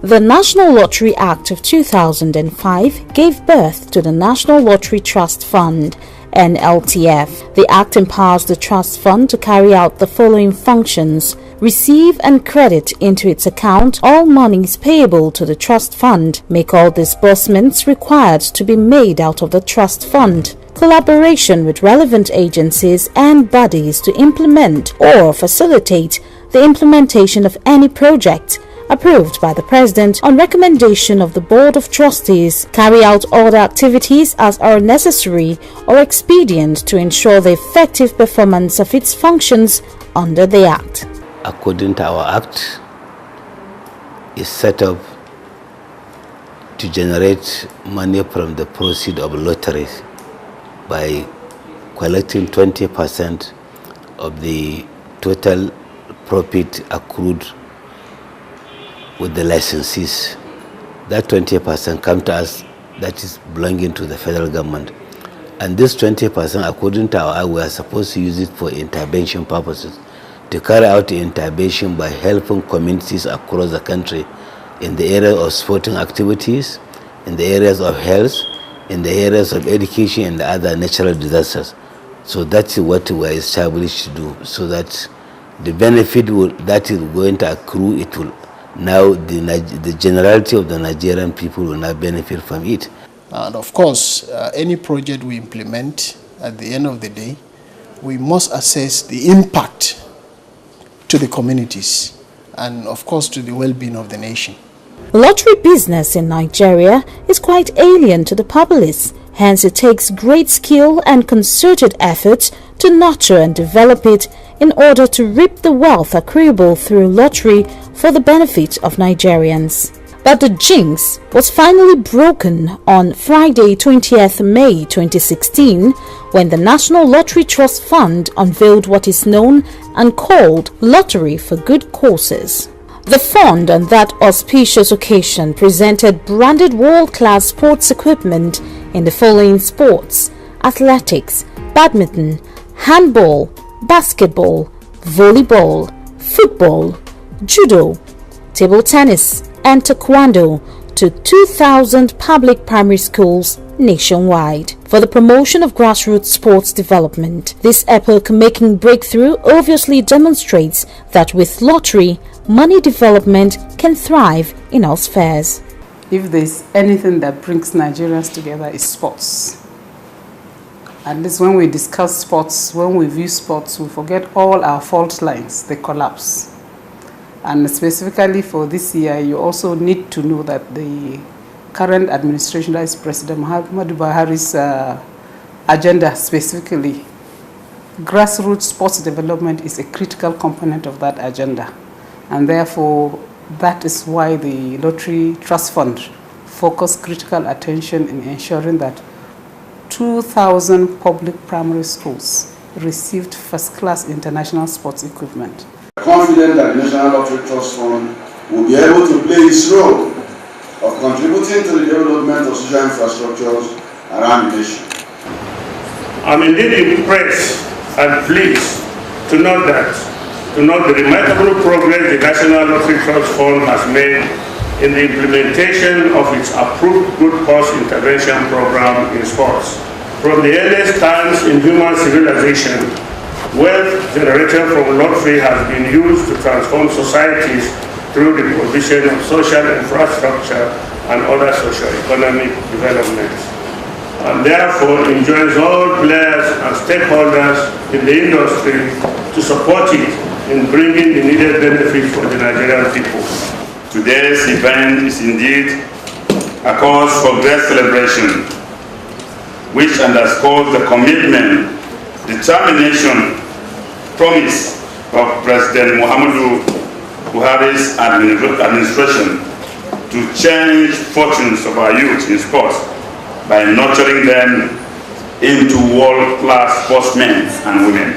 The National Lottery Act of 2005 gave birth to the National Lottery Trust Fund, NLTF. The Act empowers the Trust Fund to carry out the following functions: receive and credit into its account all monies payable to the Trust Fund, make all disbursements required to be made out of the Trust Fund, collaboration with relevant agencies and bodies to implement or facilitate the implementation of any project approved by the President on recommendation of the Board of Trustees, carry out all the activities as are necessary or expedient to ensure the effective performance of its functions under the Act. According to our Act, is set up to generate money from the proceeds of lotteries by collecting 20% of the total profit accrued with the licensees. That 20% come to us, that is belonging to the federal government. And this 20%, according to our act, we are supposed to use it for intervention purposes, to carry out the intervention by helping communities across the country in the area of sporting activities, in the areas of health, in the areas of education and the other natural disasters. So that's what we are established to do, so that the benefit that is going to accrue, it will now the generality of the Nigerian people will not benefit from it. And of course, any project we implement, at the end of the day, we must assess the impact to the communities and of course to the well-being of the nation. Lottery business in Nigeria is quite alien to the populace. Hence, it takes great skill and concerted efforts to nurture and develop it in order to reap the wealth accruable through lottery for the benefit of Nigerians. But the jinx was finally broken on Friday, 20th May 2016, when the National Lottery Trust Fund unveiled what is known and called Lottery for Good Causes. The fund on that auspicious occasion presented branded world-class sports equipment in the following sports: athletics, badminton, handball, basketball, volleyball, football, judo, table tennis, and taekwondo to 2,000 public primary schools nationwide for the promotion of grassroots sports development. This epoch-making breakthrough obviously demonstrates that with lottery, money development can thrive in all spheres. If there's anything that brings Nigerians together, is sports. At least when we discuss sports, when we view sports, we forget all our fault lines, they collapse. And specifically for this year, you also need to know that the current administration, that is President Muhammadu Buhari's agenda specifically, grassroots sports development is a critical component of that agenda. And therefore, that is why the Lottery Trust Fund focused critical attention in ensuring that 2,000 public primary schools received first-class international sports equipment. Confident that the National Lottery Trust Fund will be able to play its role of contributing to the development of social infrastructures around the nation. I'm indeed impressed and pleased to note the remarkable progress the National Lottery Trust Fund has made in the implementation of its approved good cause intervention program in sports. From the earliest times in human civilization, wealth generated from lottery has been used to transform societies through the provision of social infrastructure and other socio-economic developments, and therefore enjoins all players and stakeholders in the industry to support it in bringing the needed benefit for the Nigerian people. Today's event is indeed a cause for great celebration, which underscores the commitment, determination, promise of President Muhammadu Buhari's administration to change fortunes of our youth in sports by nurturing them into world-class sportsmen and women.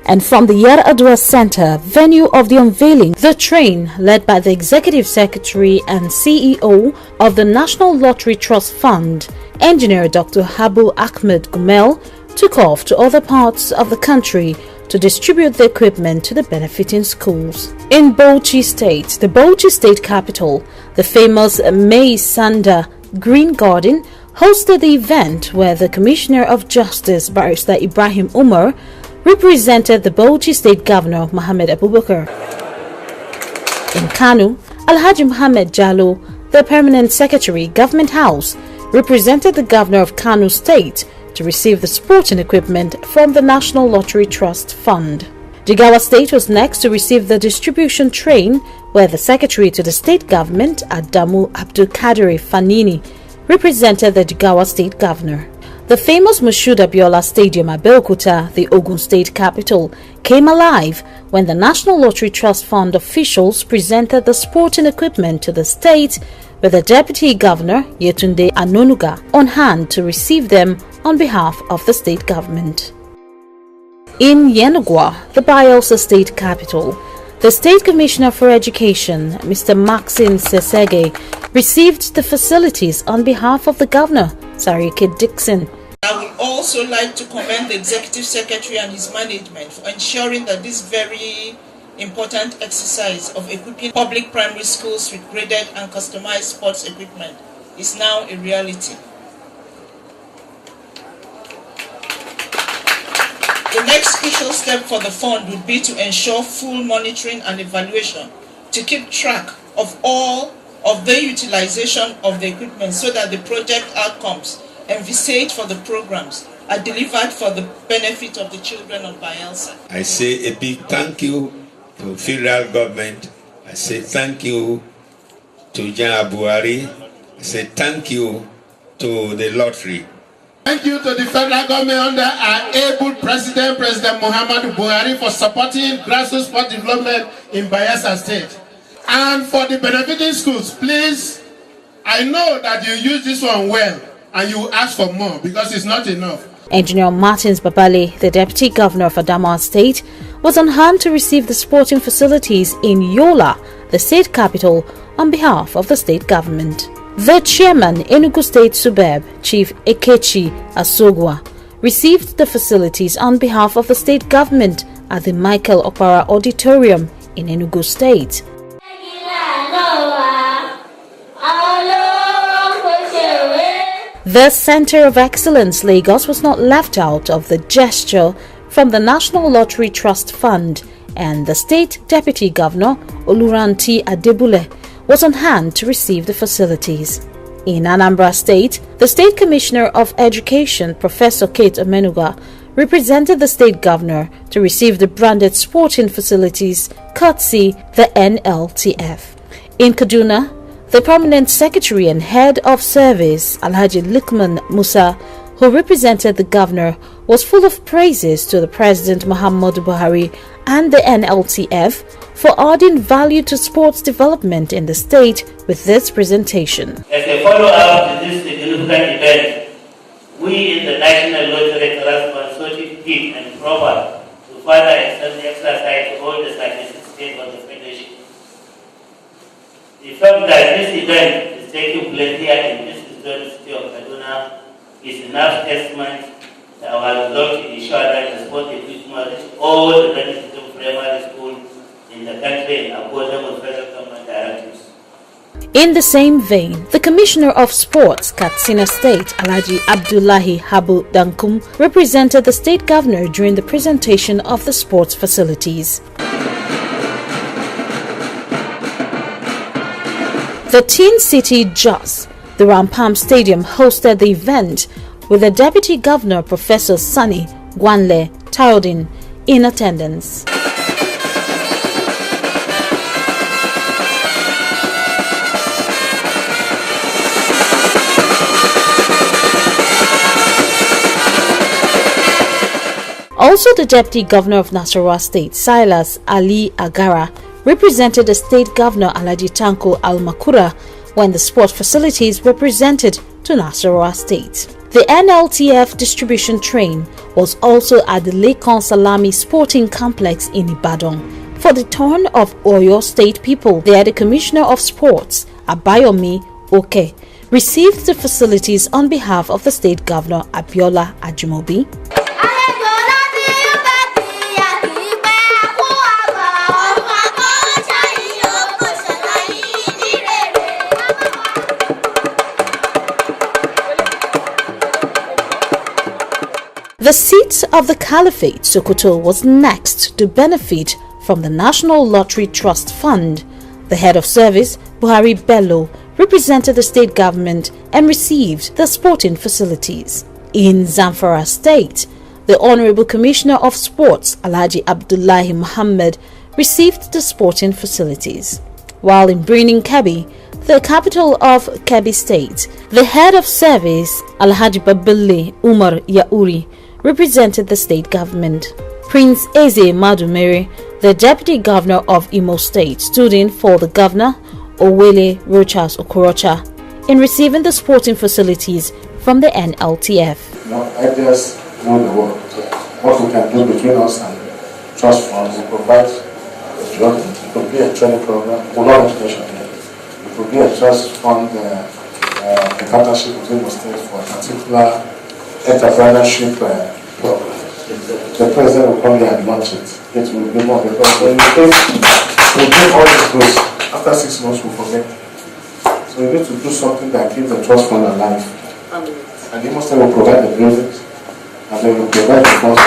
And from the Yar'Adua Center, venue of the unveiling, the train, led by the Executive Secretary and CEO of the National Lottery Trust Fund, Engineer Dr. Habu Ahmed Gumel, took off to other parts of the country to distribute the equipment to the benefiting schools. In Bauchi State, the Bauchi State capital, the famous Mai Sanda Green Garden hosted the event where the Commissioner of Justice, Barrister Ibrahim Umar, represented the Bauchi State Governor Mohammed Abubakar. In Kano, Alhaji Mohammed Jallo, the Permanent Secretary, Government House, represented the Governor of Kano State to receive the sporting equipment from the National Lottery Trust Fund. Jigawa State was next to receive the distribution train, where the Secretary to the State Government, Adamu Abdul Kadiri Fanini, represented the Jigawa State Governor. The famous Moshood Abiola Stadium at Abeokuta, the Ogun State capital, came alive when the National Lottery Trust Fund officials presented the sporting equipment to the state, with the Deputy Governor, Yetunde Anonuga, on hand to receive them on behalf of the state government. In Yenagoa, the Bayelsa State capital, the State Commissioner for Education, Mr. Maxine Sesege, received the facilities on behalf of the Governor, Sarike Dixon. I would also like to commend the Executive Secretary and his management for ensuring that this very important exercise of equipping public primary schools with graded and customized sports equipment is now a reality. The next crucial step for the fund would be to ensure full monitoring and evaluation to keep track of all of the utilization of the equipment so that the project outcomes envisaged for the programs are delivered for the benefit of the children of Bayelsa. I say a big thank you to federal government. I say thank you to Jan Buhari. I say thank you to the lottery. Thank you to the federal government under our able President Muhammadu Buhari for supporting grassroots sport development in Bayelsa State. And for the benefiting schools, please, I know that you use this one well and you will ask for more because it's not enough. Engineer Martins Babale, the Deputy Governor of Adamawa State, was on hand to receive the sporting facilities in Yola, the state capital, on behalf of the state government. The chairman, Enugu State Subeb, Chief Ekechi Asogwa, received the facilities on behalf of the state government at the Michael Okpara Auditorium in Enugu State. The Center of Excellence Lagos was not left out of the gesture from the National Lottery Trust Fund, and the State Deputy Governor, Oluranti Adebule, was on hand to receive the facilities. In Anambra State, the State Commissioner of Education, Professor Kate Omenuga, represented the State Governor to receive the branded sporting facilities courtesy the NLTF. In Kaduna, the Permanent Secretary and Head of Service, Alhaji Lukman Musa, who represented the Governor, was full of praises to the President Muhammadu Buhari and the NLTF for adding value to sports development in the state with this presentation. As a follow-up to this significant event, we in the National Lottery Trust Fund saw it fit and proper to further extend the exercise to all the 36 states of the Federation. The fact that this event is taking place here in this historic city of Kaduna is enough testament to our resolve to ensure that the sport equipment reach all the benefiting primary schools in the country in accordance with federal government directives. In the same vein, the Commissioner of Sports, Katsina State, Alhaji Abdullahi Habu Dankum, represented the State Governor during the presentation of the sports facilities. The Teen City Jos, the Rampam Stadium, hosted the event with the Deputy Governor, Professor Sani Gwanle Tayodin, in attendance. Also, the Deputy Governor of Nasarawa State, Silas Ali Agara, represented the state governor Alhaji Tanko Almakura, when the sport facilities were presented to Nasarawa State. The NLTF distribution train was also at the Lekan Salami Sporting Complex in Ibadan for the turn of Oyo State people. There, the Commissioner of Sports, Abayomi Oke, received the facilities on behalf of the State Governor Abiola Ajimobi. The seat of the Caliphate, Sokoto, was next to benefit from the National Lottery Trust Fund. The head of service, Buhari Bello, represented the state government and received the sporting facilities. In Zamfara State, the Honorable Commissioner of Sports, Alhaji Abdullahi Muhammad, received the sporting facilities. While in Birnin Kebbi, the capital of Kebbi State, the head of service, Alhaji Babili Umar Yauri, represented the state government. Prince Eze Madumere, the deputy governor of Imo State, stood in for the governor, Owele Rochas Okorocha, in receiving the sporting facilities from the NLTF. I just know the work. What we can do between us and trust funds, we provide a drug, it could be a training program, for not education. It could be a trust fund, a partnership with Imo State for a particular entrepreneurship program. The president will come here and launch it. It will be more because when we give all these goods, after 6 months we'll forget. So we need to do something that keeps the trust fund alive. And Imo State will provide the buildings and they will provide the funds.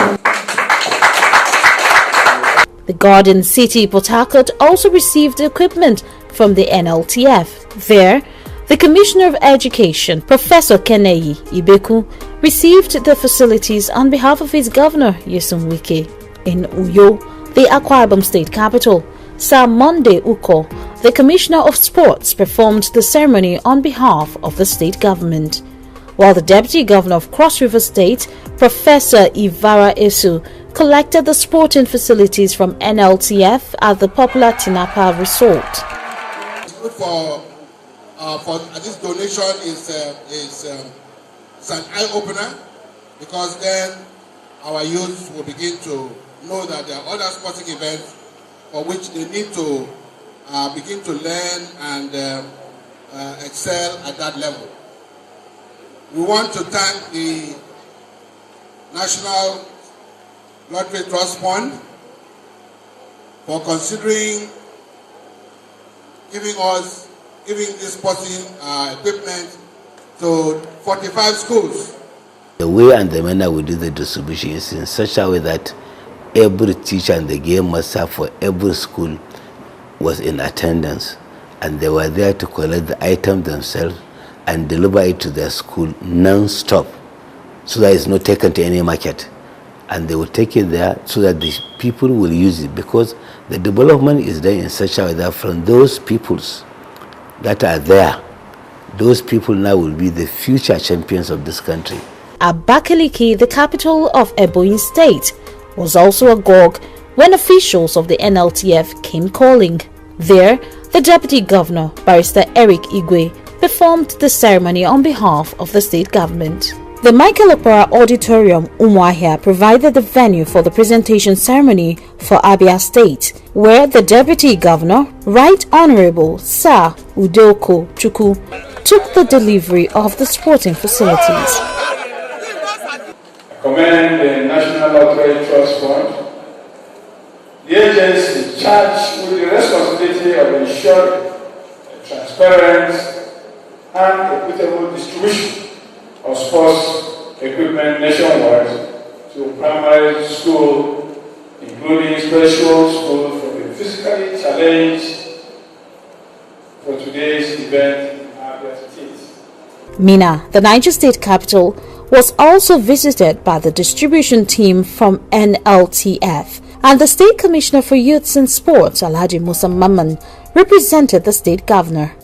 The Garden City, Port Harcourt, also received equipment from the NLTF. There, the Commissioner of Education, Professor Keneyi Ibeku, received the facilities on behalf of his governor, Nyesom Wike. In Uyo, the Akwa Ibom state capital, Sir Monday Uko, the Commissioner of Sports, performed the ceremony on behalf of the state government. While the Deputy Governor of Cross River State, Professor Ivara Esu, collected the sporting facilities from NLTF at the popular Tinapa Resort. It's good for this donation is an eye-opener, because then our youth will begin to know that there are other sporting events for which they need to begin to learn and excel at that level. We want to thank the National Lottery Trust Fund for considering giving this sporting equipment to 45 schools. The way and the manner we do the distribution is in such a way that every teacher and the game master for every school was in attendance, and they were there to collect the item themselves and deliver it to their school non-stop, so that it's not taken to any market. And they will take it there so that the people will use it, because the development is done in such a way that from those peoples that are there, those people now will be the future champions of this country. Abakaliki, the capital of Ebonyi State, was also agog when officials of the NLTF came calling. There, the Deputy Governor, Barrister Eric Igwe, performed the ceremony on behalf of the state government. The Michael Opera Auditorium, Umuahia, provided the venue for the presentation ceremony for Abia State, where the Deputy Governor, Right Honorable Sir Udeoko Chukwu, took the delivery of the sporting facilities. Commend the National Lottery Trust Fund, the agency charged with the responsibility of ensuring a transparent and equitable distribution of sports equipment nationwide to primary school, including special schools for the physically challenged for today's event in Abia State. Mina, the Niger State capital, was also visited by the distribution team from NLTF, and the State Commissioner for Youths and Sports, Alhaji Musa Mamman, represented the state governor.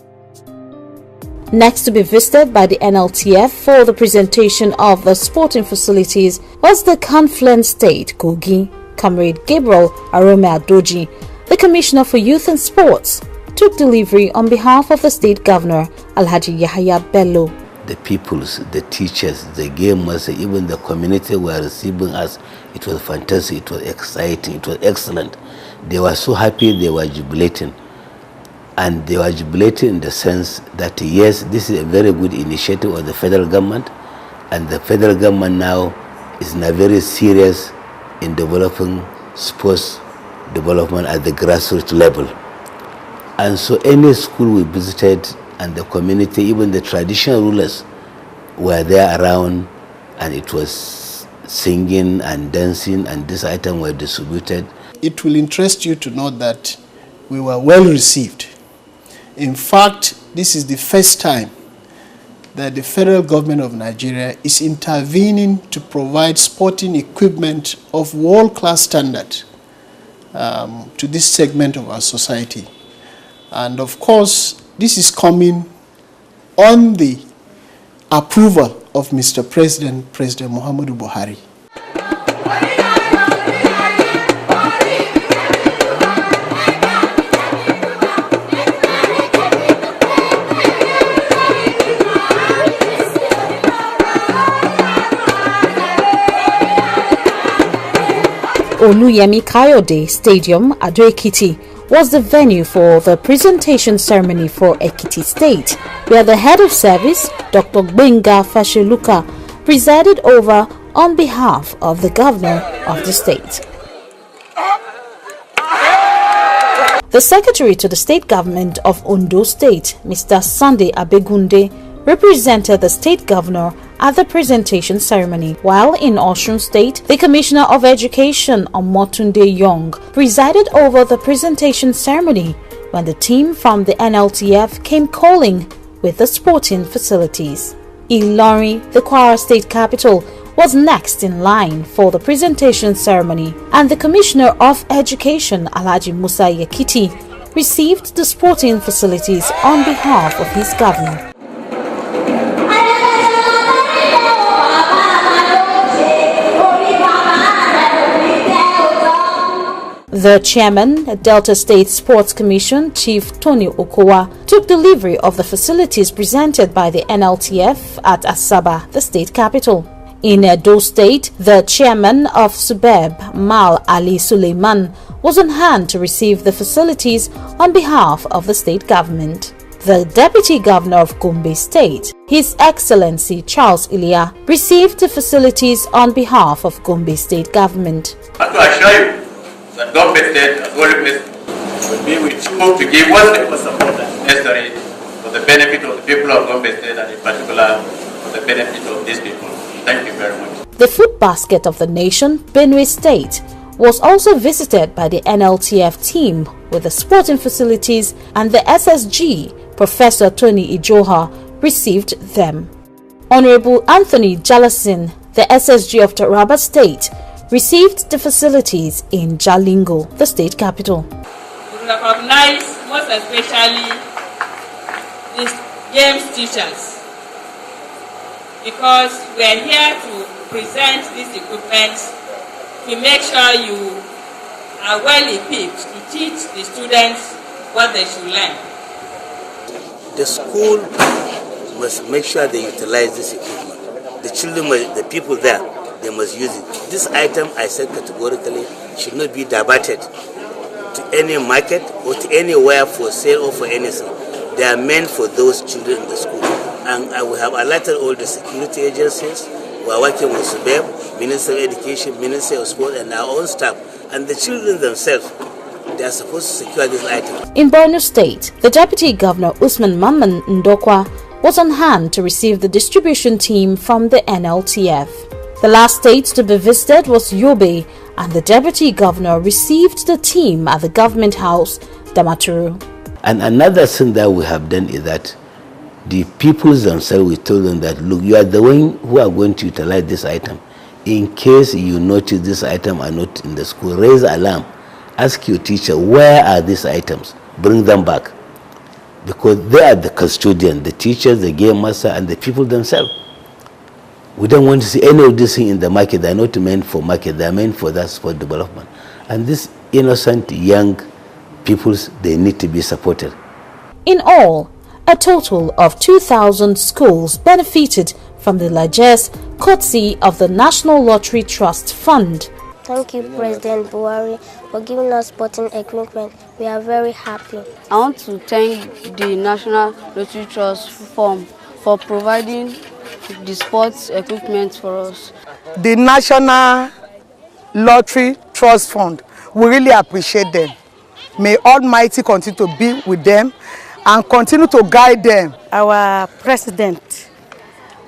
Next to be visited by the NLTF for the presentation of the sporting facilities was the Confluent State, Kogi, Comrade Gabriel Arome Adoji, the Commissioner for Youth and Sports took delivery on behalf of the State Governor, Alhaji Yahaya Bello. The peoples, the teachers, the gamers, even the community were receiving us. It was fantastic, it was exciting, it was excellent. They were so happy, they were jubilating. And they were jubilating in the sense that yes, this is a very good initiative of the federal government, and the federal government now is now very serious in developing sports development at the grassroots level. And so any school we visited and the community, even the traditional rulers were there around, and it was singing and dancing, and this item were distributed. It will interest you to know that we were well received. In fact, this is the first time that the federal government of Nigeria is intervening to provide sporting equipment of world-class standard to this segment of our society. And of course, this is coming on the approval of Mr. President Muhammadu Buhari. Oluyemi Kayode Stadium, Ado Ekiti, was the venue for the presentation ceremony for Ekiti State, where the head of service, Dr. Gbenga Fasheluka, presided over on behalf of the governor of the state. The secretary to the state government of Ondo State, Mr. Sunday Abegunde, represented the state governor at the presentation ceremony, while in Osun State, the Commissioner of Education, Omotunde Young, presided over the presentation ceremony when the team from the NLTF came calling with the sporting facilities. Ilorin, the Kwara State capital, was next in line for the presentation ceremony, and the Commissioner of Education, Alhaji Musa Yekiti, received the sporting facilities on behalf of his governor. The chairman, Delta State Sports Commission, Chief Tony Okowa, took delivery of the facilities presented by the NLTF at Asaba, the state capital. In Edo State, the chairman of SUBEB, Mal Ali Suleiman, was on hand to receive the facilities on behalf of the state government. The Deputy Governor of Gombe State, His Excellency Charles Ilia, received the facilities on behalf of Gombe State government. I to assure you that Gombe State has already will be with you to give whatever support necessary for the benefit of the people of Gombe State, and in particular for the benefit of these people. Thank you very much. The food basket of the nation, Benue State, was also visited by the NLTF team with the sporting facilities, and the SSG, Professor Tony Ijoha, received them. Honorable Anthony Jalasin, the SSG of Taraba State, received the facilities in Jalingo, the state capital. We recognize most especially these games teachers, because we are here to present this equipment to make sure you are well equipped to teach the students what they should learn. The school must make sure they utilize this equipment. The children, the people there, they must use it. This item, I said categorically, should not be diverted to any market or to anywhere for sale or for anything. They are meant for those children in the school. And we have alerted all the security agencies. We are working with SUBEB, Ministry of Education, Ministry of Sport, and our own staff. And the children themselves, they are supposed to secure this item. In Borno State, the Deputy Governor Usman Mamman Ndokwa was on hand to receive the distribution team from the NLTF. The last state to be visited was Yobe, and the Deputy Governor received the team at the Government House, Damaturu. And another thing that we have done is that the people themselves, we told them that, look, you are the one who are going to utilize this item. In case you notice this item are not in the school, raise alarm. Ask your teacher, where are these items? Bring them back. Because they are the custodian, the teachers, the game master, and the people themselves. We don't want to see any of these things in the market. They are not meant for market. They are meant for that sport development. And these innocent young peoples, they need to be supported. In all, a total of 2,000 schools benefited from the largesse courtesy of the National Lottery Trust Fund. Thank you, President Buhari, for giving us sporting equipment. We are very happy. I want to thank the National Lottery Trust Fund for providing the sports equipment for us. The National Lottery Trust Fund, we really appreciate them. May Almighty continue to be with them and continue to guide them. Our President,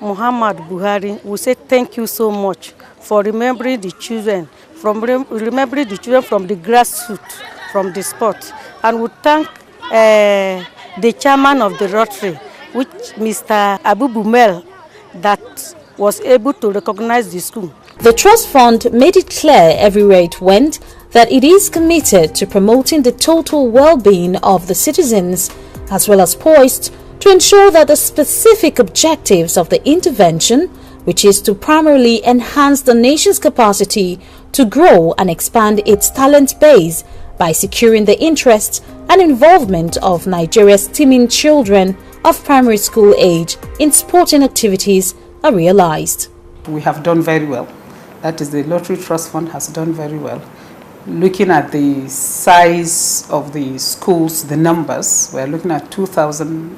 Muhammad Buhari, we say thank you so much for remembering the children, from the grassroots, from the sport. And we thank the chairman of the Rotary, which Mr. Abu Bumel, that was able to recognize the school. The Trust Fund made it clear everywhere it went that it is committed to promoting the total well-being of the citizens, as well as poised to ensure that the specific objectives of the intervention, which is to primarily enhance the nation's capacity to grow and expand its talent base by securing the interest and involvement of Nigeria's teeming children of primary school age in sporting activities, are realized. We have done very well. That is, the Lottery Trust Fund has done very well. Looking at the size of the schools, the numbers, we're looking at 2,000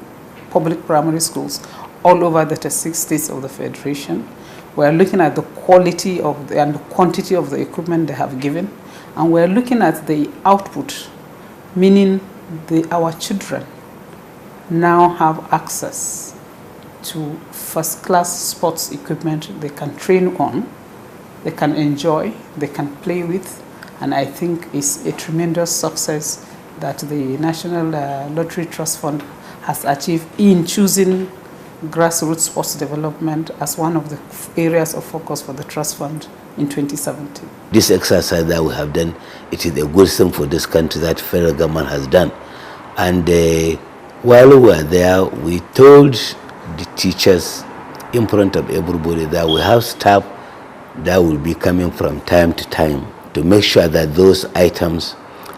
public primary schools all over the 36 states of the Federation. We're looking at the quality of and the quantity of the equipment they have given. And we're looking at the output, meaning our children now have access to first-class sports equipment they can train on, they can enjoy, they can play with, and I think it's a tremendous success that the National Lottery Trust Fund has achieved in choosing grassroots sports development as one of the areas of focus for the Trust Fund in 2017. This exercise that we have done, it is a good thing for this country that federal government has done. And while we were there, we told the teachers in front of everybody that we have staff that will be coming from time to time to make sure that those items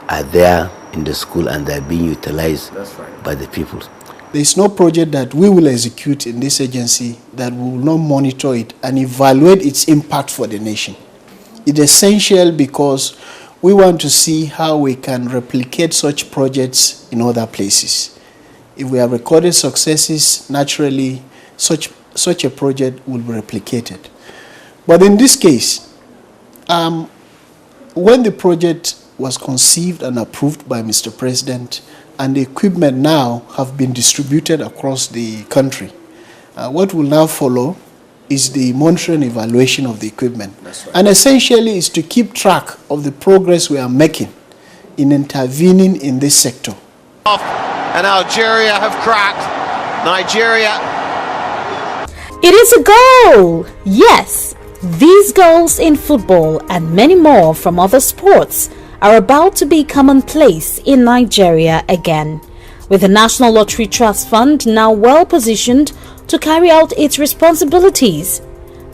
are there in the school and they're being utilized by the people. There is no project that we will execute in this agency that we will not monitor it and evaluate its impact for the nation. It's essential because we want to see how we can replicate such projects in other places. If we have recorded successes, naturally such a project will be replicated. But in this case, when the project was conceived and approved by Mr. President, and the equipment now have been distributed across the country, what will now follow is the monitoring evaluation of the equipment. And essentially is to keep track of the progress we are making in intervening in this sector. And Algeria have cracked. Nigeria. It is a goal! Yes, these goals in football and many more from other sports are about to be commonplace in Nigeria again, with the National Lottery Trust Fund now well positioned to carry out its responsibilities.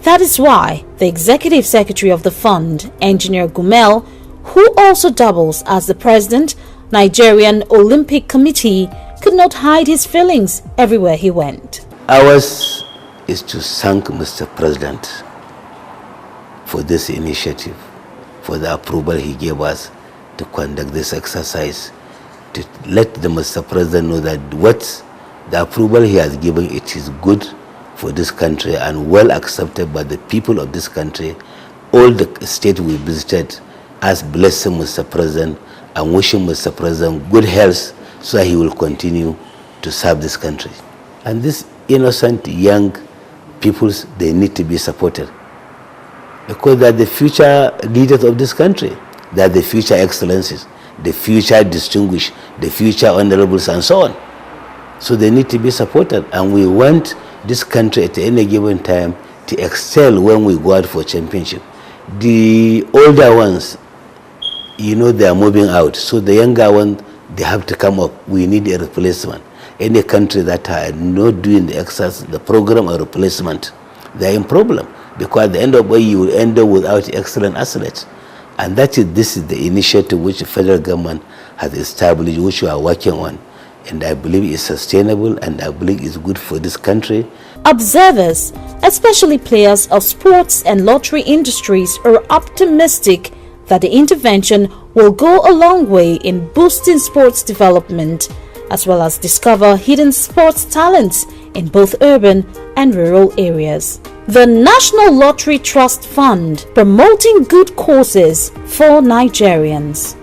That is why the Executive Secretary of the fund, Engineer Gumel, who also doubles as the President, Nigerian Olympic Committee, could not hide his feelings everywhere he went. Ours is to thank Mr. President for this initiative, for the approval he gave us to conduct this exercise, to let the Mr. President know that what the approval he has given, it is good for this country and well accepted by the people of this country. All the states we visited as blessing Mr. President and wishing Mr. President good health so that he will continue to serve this country. And these innocent young peoples, they need to be supported because they are the future leaders of this country. They are the future excellencies, the future distinguished, the future honorables and so on. So they need to be supported, and we want this country at any given time to excel when we go out for championship. The older ones, you know, they are moving out, so the younger ones, they have to come up. We need a replacement. Any country that are not doing the exercise, the program or replacement, they are in problem, because at the end of the day you will end up without excellent athletes. And this is the initiative which the federal government has established, which we are working on. And I believe it's sustainable, and I believe it's good for this country. Observers, especially players of sports and lottery industries, are optimistic that the intervention will go a long way in boosting sports development, as well as discover hidden sports talents in both urban and rural areas. The National Lottery Trust Fund, promoting good causes for Nigerians.